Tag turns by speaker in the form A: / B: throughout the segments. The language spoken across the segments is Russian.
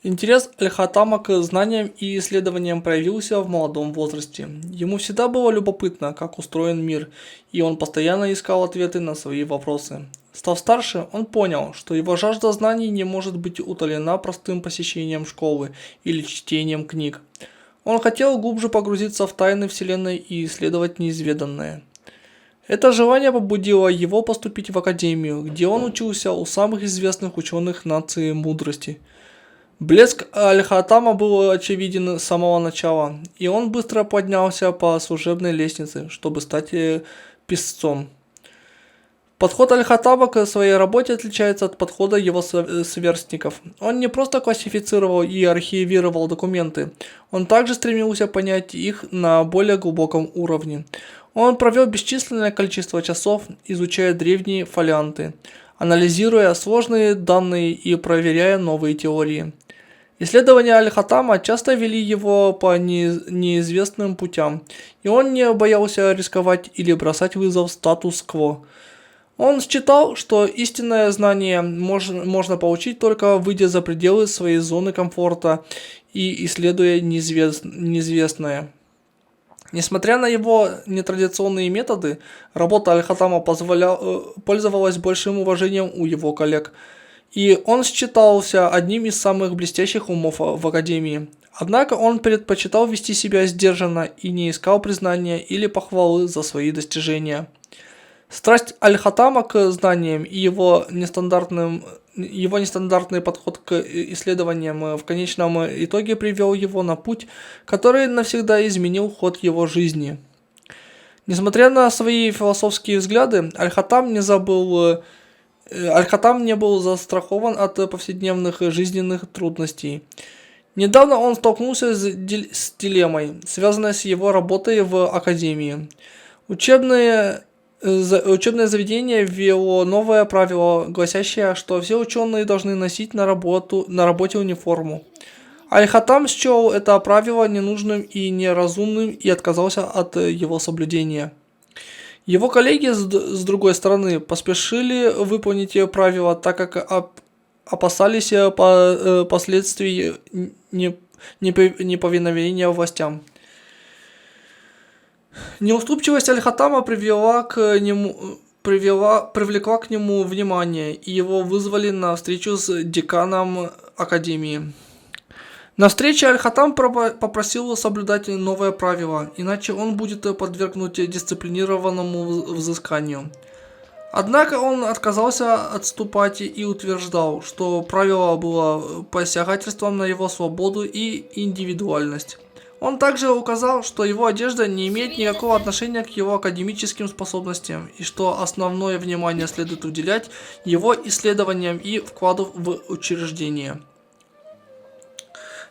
A: Интерес Аль-Хаттама к знаниям и исследованиям проявился в молодом возрасте. Ему всегда было любопытно, как устроен мир, и он постоянно искал ответы на свои вопросы. Став старше, он понял, что его жажда знаний не может быть утолена простым посещением школы или чтением книг. Он хотел глубже погрузиться в тайны Вселенной и исследовать неизведанное. Это желание побудило его поступить в академию, где он учился у самых известных ученых нации мудрости. Блеск Аль-Хаттама был очевиден с самого начала, и он быстро поднялся по служебной лестнице, чтобы стать писцом. Подход Аль-Хаттама к своей работе отличается от подхода его сверстников. Он не просто классифицировал и архивировал документы, он также стремился понять их на более глубоком уровне. Он провел бесчисленное количество часов, изучая древние фолианты, анализируя сложные данные и проверяя новые теории. Исследования Аль-Хаттама часто вели его по неизвестным путям, и он не боялся рисковать или бросать вызов статус-кво. Он считал, что истинное знание можно получить только выйдя за пределы своей зоны комфорта и исследуя неизвестное. Несмотря на его нетрадиционные методы, работа Аль-Хаттама пользовалась большим уважением у его коллег, и он считался одним из самых блестящих умов в Академии. Однако он предпочитал вести себя сдержанно и не искал признания или похвалы за свои достижения. Страсть Аль-Хаттама к знаниям и его нестандартный подход к исследованиям в конечном итоге привел его на путь, который навсегда изменил ход его жизни. Несмотря на свои философские взгляды, Аль-Хаттам не был застрахован от повседневных жизненных трудностей. Недавно он столкнулся с дилеммой, связанной с его работой в академии. Учебное заведение ввело новое правило, гласящее, что все ученые должны носить на работе униформу. Аль-Хаттам счел это правило ненужным и неразумным и отказался от его соблюдения. Его коллеги, с другой стороны, поспешили выполнить правила, так как опасались последствий неповиновения властям. Неуступчивость Аль-Хаттама привлекла к нему внимание, и его вызвали на встречу с деканом академии. На встрече Аль-Хаттам попросил соблюдать новое правило, иначе он будет подвергнут дисциплинированному взысканию. Однако он отказался отступать и утверждал, что правило было посягательством на его свободу и индивидуальность. Он также указал, что его одежда не имеет никакого отношения к его академическим способностям и что основное внимание следует уделять его исследованиям и вкладу в учреждение.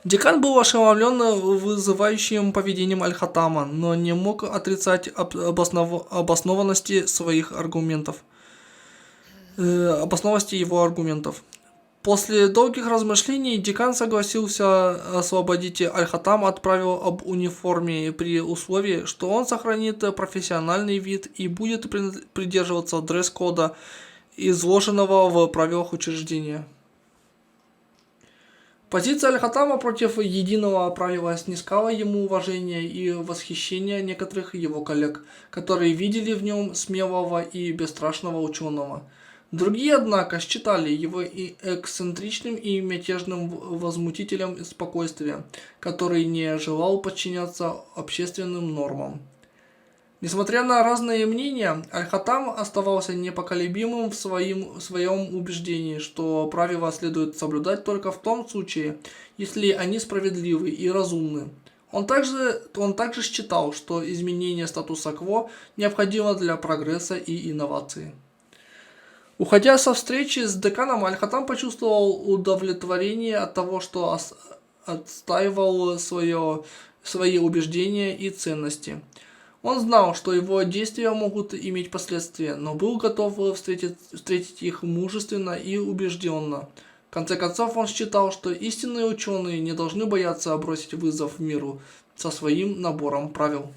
A: Декан был ошеломлен вызывающим поведением Аль-Хаттама, но не мог отрицать обоснованности его аргументов. После долгих размышлений декан согласился освободить Аль-Хаттама от правил об униформе при условии, что он сохранит профессиональный вид и будет придерживаться дресс-кода, изложенного в правилах учреждения. Позиция Аль-Хаттама против единого правила снискала ему уважение и восхищение некоторых его коллег, которые видели в нем смелого и бесстрашного ученого. Другие, однако, считали его и эксцентричным и мятежным возмутителем спокойствия, который не желал подчиняться общественным нормам. Несмотря на разные мнения, Аль-Хаттам оставался непоколебимым в своем убеждении, что правила следует соблюдать только в том случае, если они справедливы и разумны. Он также считал, что изменение статуса-кво необходимо для прогресса и инноваций. Уходя со встречи с деканом, Аль-Хаттам почувствовал удовлетворение от того, что отстаивал свои убеждения и ценности. Он знал, что его действия могут иметь последствия, но был готов встретить их мужественно и убежденно. В конце концов, он считал, что истинные ученые не должны бояться бросить вызов миру со своим набором правил.